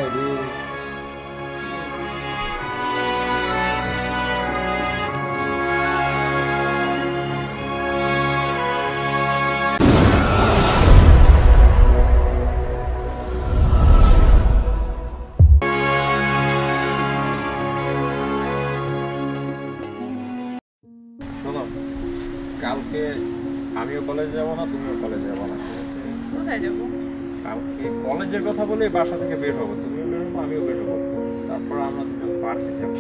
নাই রে। শোনো, কালকে আমিও কলেজে যাবো না, তুমিও কলেজে যাবো না। কোথায় যাবো? কালকে কলেজের কথা বলে বাসা থেকে বের হবো, তুমিও বের হবো আমিও বের হবো। তারপর আমরা দুজন পার্কে যাবো।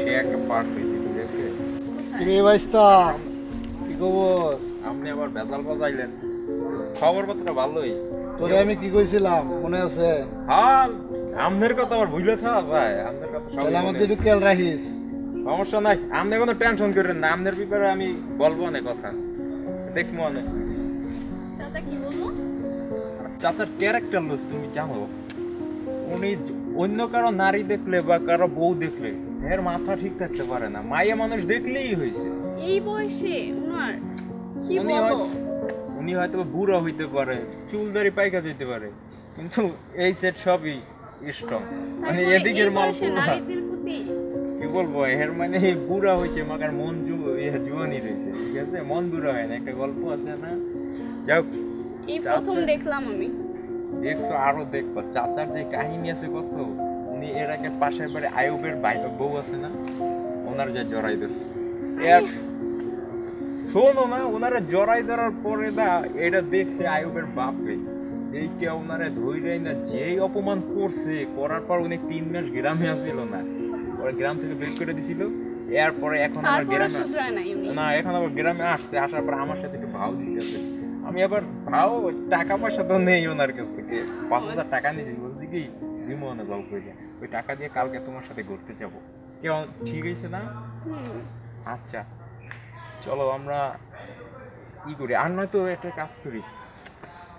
সে একটা পার্ক হয়েছে, ঠিক আছে? কিরে ভাইস্তা, কি খবর? আপনি আবার ভেজাল বাজাইলেন। খবর কতটা ভালোই। তোরে আমি কি কইছিলাম মনে আছে? হ্যাঁ, আমনের কথা আবার ভুলে থাকা যায়? আমনের কথা সব তাহলে আমাদের একটু খেয়াল রাখিস। সমস্যা নাই, আপনি কোনো টেনশন করেন না। আমনের ব্যাপারে আমি বলবো অনেক কথা, দেখবো অনেক। চাচা কি বললো? চাচার ক্যারেক্টার লস তুমি জানো। উনি অন্য কারো নারী দেখলে বা কারো বউ দেখলে এর মাথা ঠিক থাকতে পারে না। মাইয়া মানুষ দেখলেই হয়েছে। এই বয়সে উনার কি উনি বলো? উনি হয়তো বুড়ো হইতে পারে, চুলদারি পাইকা যেতে পারে, কিন্তু এই সেট সবই স্ট্রং। মানে এদিকের মাল নারীদের প্রতি কি বলবো, এর মানে বুড়া হয়েছে মাকার মন জুয়ানি রয়েছে, ঠিক আছে? মন বুড়া হয় না, একটা গল্প আছে না? যাও, এই প্রথম দেখলাম আমি। দেখছো, আরো দেখবো। চাচার যে কাহিনী আছে কত। উনি এর আগে পাশের বাড়ি আয়ুবের বউ আছে না, ওনার যে জড়াই ধরছে। শোনো না, ওনারা জড়াই ধরার পরে না এটা দেখছে আয়ুবের বাপরে। এইটা ওনারে ধৈরাই না যেই অপমান করছে, করার পর উনি 3 মাস গ্রামে আসছিল না, ওরা গ্রাম থেকে বের করে দিছিল। এরপরে এখন আমার গ্রামে না, এখন আবার গ্রামে আসছে। আসার পর আমার সাথে একটু ভাও দিতেছে। আমি আবার ভাও, টাকা পয়সা তো নেই ওনার কাছ থেকে। 5,000 টাকা নিয়েছি, বলছি কি দিমো না ভাও করে। ওই টাকা দিয়ে কালকে তোমার সাথে ঘুরতে যাবো। কেমন, ঠিক আছে না? আচ্ছা চলো আমরা ই করি। আর নয়তো একটা কাজ করি,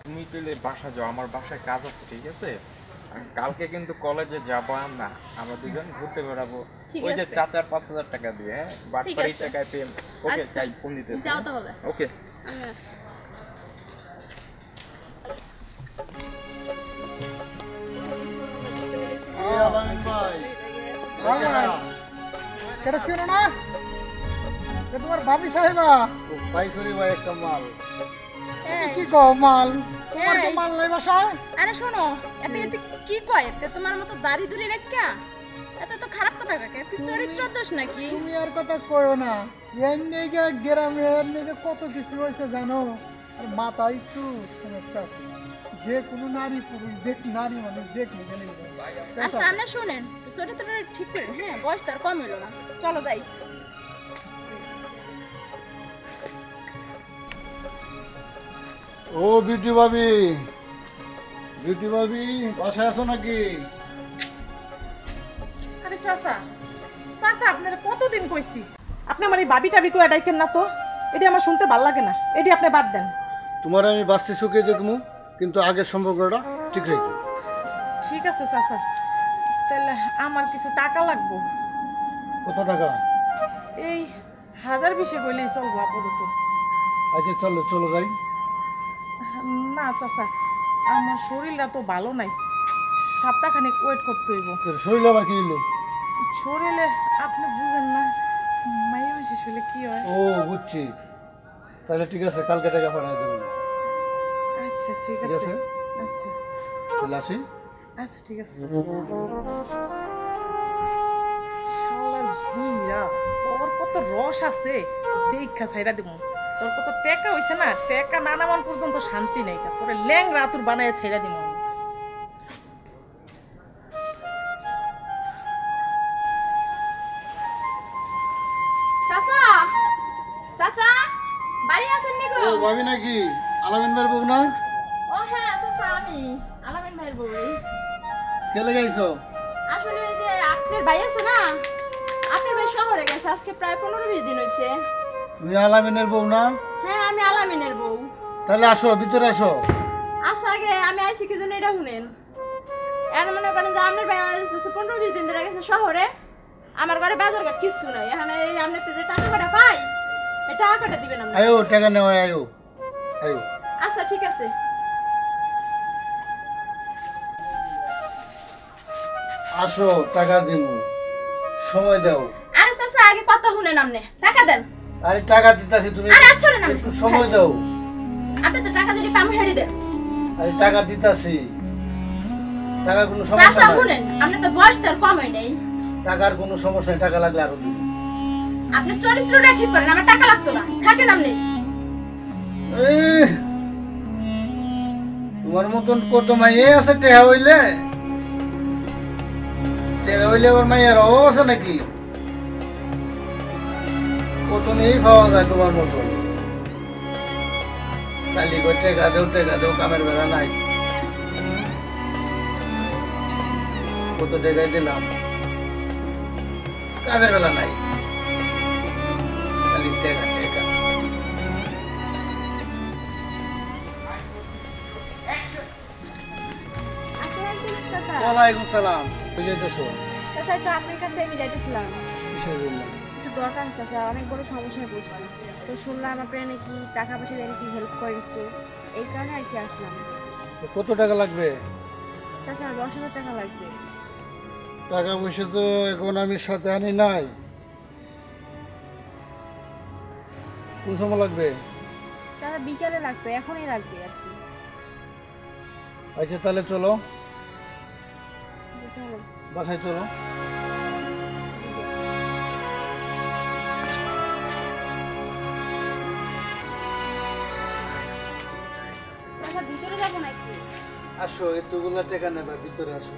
তুমি পেলে বাসা যাও, আমার বাসায় কাজ আছে, ঠিক আছে? আর কালকে কিন্তু কলেজে যাবো না, আমরা দুজন ঘুরতে বেড়াবো। ওই যে চাচার 5,000 টাকা দিয়ে, হ্যাঁ, বাটপাড়ি টাকায় পেম। ওকে, চাই ফোন দিতে যাও তাহলে। ওকে। সেটা ছিল না তোমার ভাবি সাহেবা? পাইছরি ভাই একটা মাল। কি কও মাল? তোমার তো মাল নাই বাসায়? আরে শোনো, এতে এতে কি কয়? এতে তোমার মতো দাড়ি দুড়ি রেখা এত তো খারাপ কথা কাকে? তুই চরিত্র দোষ নাকি? তুমি আর কথা কইও না। এর নিগে গ্রামে এর নিগে কত কিছু হয়েছে জানো? আর মাথা একটু সমস্যা আছে। যে কোনো নারী পুরুষ নারী মানুষ দেখলে গেলে আচ্ছা আপনি শুনেন, চরিত্রটা ঠিক করে, হ্যাঁ, বয়স আর কম হলো না। চলো যাই। ও বিউটি ভাবি, বিউটি ভাবি বাসায় আছো নাকি? আরে চাচা, চাচা আপনারা কতদিন কইছি আপনি আমার এই বাবি টাবি কই ডাইকেন না তো। এটি আমার শুনতে ভাল লাগে না, এটি আপনি বাদ দেন। তোমার আমি বাস্তি সুখে দেখবো, কিন্তু আগের সম্পর্কটা ঠিক রেখো। ঠিক আছে চাচা, তাহলে আমার কিছু টাকা লাগবো। কত টাকা? এই 1020 কইলেই চলবো আপাতত। আচ্ছা চলো চলো যাই। না চাচা, আমার শরীরটা তো ভালো নাই, সপ্তাহখানেক ওয়েট করতে হইব। শরীর আবার কি হলো? শরীরে আপনি বুঝেন না, মাইয়া বেশি শুলে কি হয়। ও বুঝছি, তাহলে ঠিক আছে, কালকে টাকা পাঠিয়ে দেবো। আচ্ছা ঠিক ঠিক আছে। আছে, আচ্ছা তাহলে আসি। আচ্ছা ঠিক আছে। শালার ভুইয়া, তোর কত রস আছে দেখা ছাইরা দিব। তোর কত টাকা হইছে না, টাকা না নামান পর্যন্ত শান্তি নেই। তোরে ল্যাংরা আতুর বানায় ছাইরা দিব আমি। চাচা, চাচা বাড়ি আছেন নি গো? ও ভাবি নাকি? আলামিন ভাইয়ের বউ না? ও হ্যাঁ চাচা, আমি আলামিন ভাইয়ের বউ। কেলে গাইছো? আসলে ওই যে আপনার ভাই আছে না, আপনার ভাই শহরে গেছে, আজকে প্রায় 15-20 দিন হয়েছে। তুমি আলামিনের বউ না? হ্যাঁ আমি আলামিনের বউ। তাহলে আসো, ভিতরে আসো। আচ্ছা আগে আমি আইসি কি জন্য এটা শুনেন। এর মনে করেন যে আপনার ভাই 15-20 দিন ধরে গেছে শহরে, আমার ঘরে বাজার ঘাট কিছু নাই। এখানে আপনার যে টাকা কাটা পাই, এই টাকা কাটা দিবেন আপনি। আয়ো টাকা নেওয়া, আয়ো আয়ো। আচ্ছা ঠিক আছে। আসো টাকা দিব, সময় দাও। আরে চাচা আগে কথা শুনেন, আপনি টাকা দেন। আরে টাকা দিতাছি, তুমি আরে আচ্ছা না, একটু সময় দাও। আপনি তো টাকা যদি পাম হেড়ে দেন। আরে টাকা দিতাছি, টাকার কোনো সমস্যা চাচা নাই। শুনেন, আপনি তো বয়স তো আর কম হয় নাই। টাকার কোনো সমস্যা নেই, টাকা লাগলে আরো দিব। আপনি চরিত্রটা ঠিক করেন, আমার টাকা লাগতো না, থাকেন আপনি। এই, তোমার মতন কত মাইয়ে আছে টেহা হইলে? টেহা হইলে আবার মাইয়ার অভাব আছে নাকি? কত নেই পাওয়া যায় তোমার মতন। খালি করে টেকা দেও, কামের বেলা নাই। কত টেকাই দিলাম, কাজের বেলা নাই, খালি টেকা। ওয়ালাইকুম সালাম। বুঝাইতেছো চাচা একটু আপনার কাছে আমি যাইতেছিলাম, কিসের জন্য? একটু দরকার চাচা, অনেক বড় সমস্যায় পড়ছি। তো শুনলাম আপনারা নাকি টাকা পয়সা দিয়ে নাকি হেল্প করেন, একটু এই কারণে আর কি আসলাম। কত টাকা লাগবে? চাচা 10,000 টাকা লাগবে। টাকা পয়সা তো এখন আমি সাথে আনি নাই। কোন সময় লাগবে? চাচা বিকালে লাগবে, এখনই লাগবে আর কি। আচ্ছা তাহলে চলো, চলো। বাসায় চলো। চাচা ভিতরে যাবো নাকি? আসো, এতগুলা টাকা নেবা, ভিতরে আসো।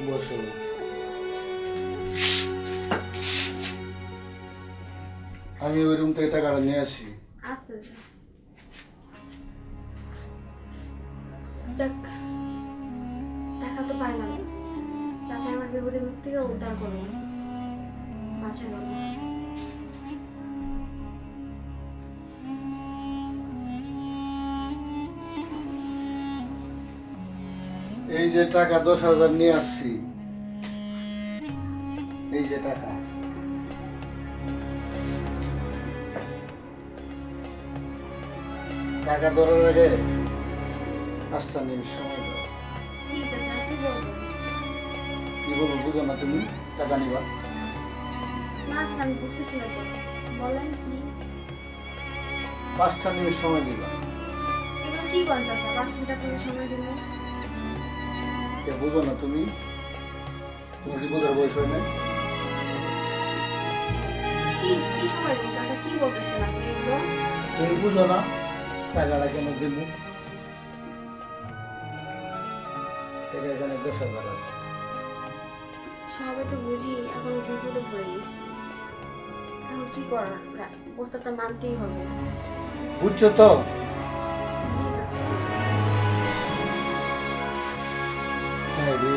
বসো। আমি ওই রুম থেকে টাকাটা নিয়ে আসি। আচ্ছা যাক, টাকা তো পাইলাম। চাচা আমার বিপদের মুখ থেকে উদ্ধার করবো, বাঁচাবো। এই যে টাকা 10,000 নিয়ে আসছি, এই যে টাকা। টাকা ধরার আগে 5টা নিমিষ সময় দাও। কি চাচা কি বলবো? কি বলবো বুঝো না তুমি? টাকা নিবা। না আচ্ছা, আমি বুঝতেছি না তো, বলেন কি? 5টা নিমিষ সময় দিবা। এগুলো কি করেন চাচা? 5 মিনিট তুমি সময় দিন। কে বুঝো না তুমি? তোমার কি বোঝার বয়স হয় না? কি কি সময় দিন চাচা? কি বলতেছেন আপনি এগুলো? তুমি বুঝো না টাকাটা কেন দিব? টাকা এখানে 10,000 আছে। সবাই তো বুঝি, এখন বিপদে পড়ে গেছি। এখন কি করার? প্রস্তাবটা মানতেই হবে। বুঝছো তো? জি চাচা। হ্যাঁ রে।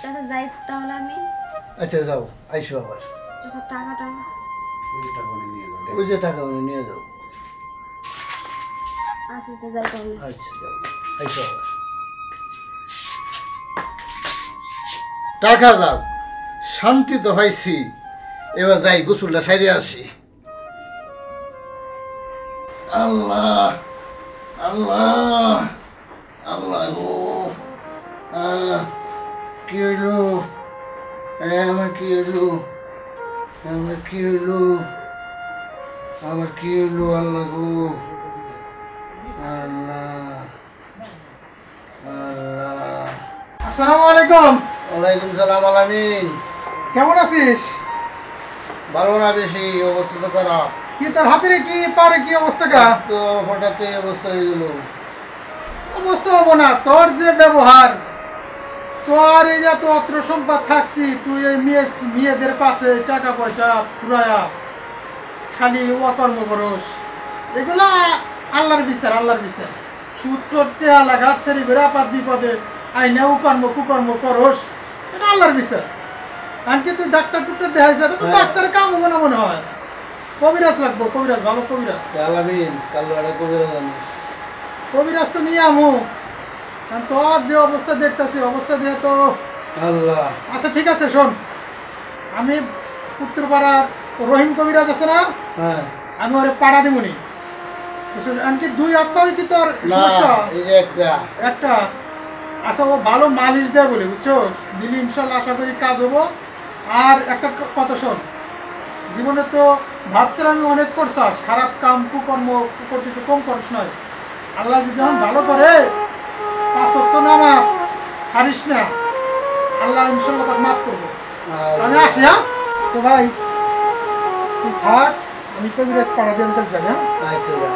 চাচা যাই তাহলে আমি। আচ্ছা যাও, আইসো আবার। চাচা টাকাটা। ওই যে টাকা উনি নিয়ে যাও। আচ্ছা চাচা যাই তাহলে। আচ্ছা যাও, আইসো আবার। টাকা দাও, শান্তি তো পাইছি। এবার যাই, গোসলটা সাইরে আসি। আল্লাহ আল্লাহ আল্লাহ গো, কি হইলো? আমার কি হইলো? আমার কি হইলো? আমার কি হইলো? আল্লাহ গো, আল্লাহ আল্লাহ। আসসালামু আলাইকুম। ওয়ালাইকুম সালাম আলামিন। কেমন আছিস? ভালো না বেশি, অবস্থা তো খারাপ। কি তোর হাতের কি পারে কি অবস্থাটা? তো হঠাৎ এই অবস্থা হয়ে গেল। অবস্থা হবো না, তোর যে ব্যবহার, তোর এই যে তো অত্র সম্পদ থাকতি, তুই এই মেয়েদের কাছে টাকা পয়সা ফুরায়া খালি অকর্ম করস। এগুলা আল্লাহর বিচার, আল্লাহর বিচার। সূত্রতে লাগার সেরি বেড়া পাত বিপদে আইনেও কর্ম কুকর্ম করস এটা আল্লাহর বিচার। আনকি তুই ডাক্তার টুক্তার দেখাইছে এটা তো ডাক্তারের কাম হবে না মনে হয়। কবিরাজ লাগবো, কবিরাজ ভালো কবিরাজ। চালামিন কালো একটা কবিরা জানিস। কবিরাজ তো নিয়ে আমু, কারণ তোর যে অবস্থা দেখতেছি অবস্থা দিয়ে তো। আল্লাহ। আচ্ছা ঠিক আছে শোন, আমি উত্তরপাড়ার রহিম কবিরাজ আছে না, হ্যাঁ আমি ওরে পাড়া দিবনি। এমনকি 2 হাতটাই কি তোর না সমস্যা? এই যে একটা আচ্ছা ও ভালো মালিশ দেয় বলে বুঝছো, দিলি ইনশাল্লাহ আশা করি কাজ হবো। আর একটা কথা শোন, জীবনে তো ভাবতে আমি অনেক করছাস, খারাপ কাম কুকর্ম করতে তো কম করিস নয়। আল্লাহ যদি যখন ভালো করে 5 ওয়াক্ত নামাজ ছাড়িস না, আল্লাহ ইনশাল্লাহ তাকে মাফ করবো। আমি আসি, হ্যাঁ তো ভাই তুই থাক, আমি তো বিরাজ পাড়া দিয়ে আমি যাই। হ্যাঁ আচ্ছা যা।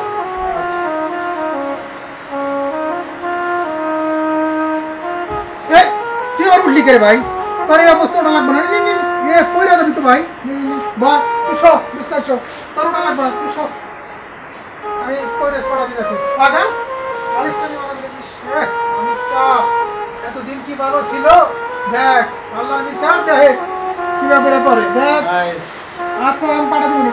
এই তুই আর উঠলি কে রে ভাই? তোর এই অবস্থা ওটা লাগবে না। এ পয়রা যাবি তো ভাই। বা তুই সব বিস্তার সব, তোর ওটা লাগবে না, তুই সব। আমি পয়রাস পাড়া দিয়ে আছি। আগা আলিফটা নিয়ে আমার দেখিস। আলিফটা এতদিন কি ভালো ছিল দেখ, আল্লাহর বিচার দেখ কিভাবে করে দেখ। আচ্ছা আমি পাঠা দেবো।